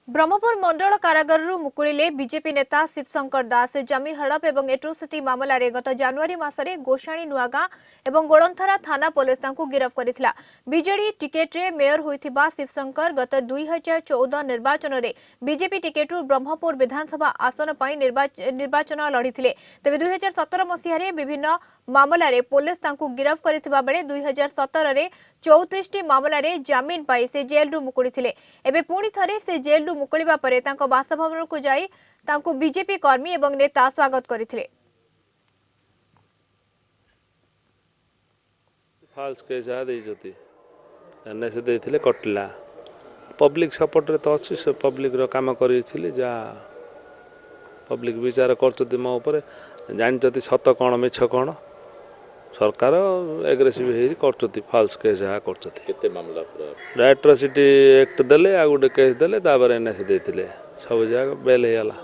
ब्रह्मपुर मंडल कारागार मुकुले बीजेपी नेता शिव शंकर दास जमी हड़प और एट्रोसिटी मामलें गत जनवरी मासरे गोशाणी नुआगां और गोड़ंथरा थाना पुलिस गिरफ करथिला। बीजेडी टिकेट रे मेयर होइथिबा शिव शंकर गत 2014 निर्वाचन में बीजेपी टिकेट्रु ब्रह्मपुर विधानसभा आसन पर निर्वाचन लड़ीथिले। तेबे 2017 मसीह विभिन्न मामलें पुलिस गिरफ करथिबा बेले 2017 रे 34 मामलें जमीन पाई से जेल मुकुड़ी। एबे पुणी थरे से जेल मुकुलिबा परे तांको बासभवन को जाई तांको बीजेपी कर्मी एवं नेता स्वागत करथिले। फाल्स केस आ देई जति एनएस देथिले कटला पब्लिक सपोर्ट रे तो अछि से पब्लिक रो काम करि थिले जा पब्लिक विचार करछति मो ऊपर जानछति सत कोन मिछ कोन सरकार एग्रेसिव हेरी करछति फाल्स केस आ करछति केते मामला पूरा एट्रोसिटी एक्ट देले आ गुटे केस देले तापर एनएस देथिले सब जगह बेल हेला।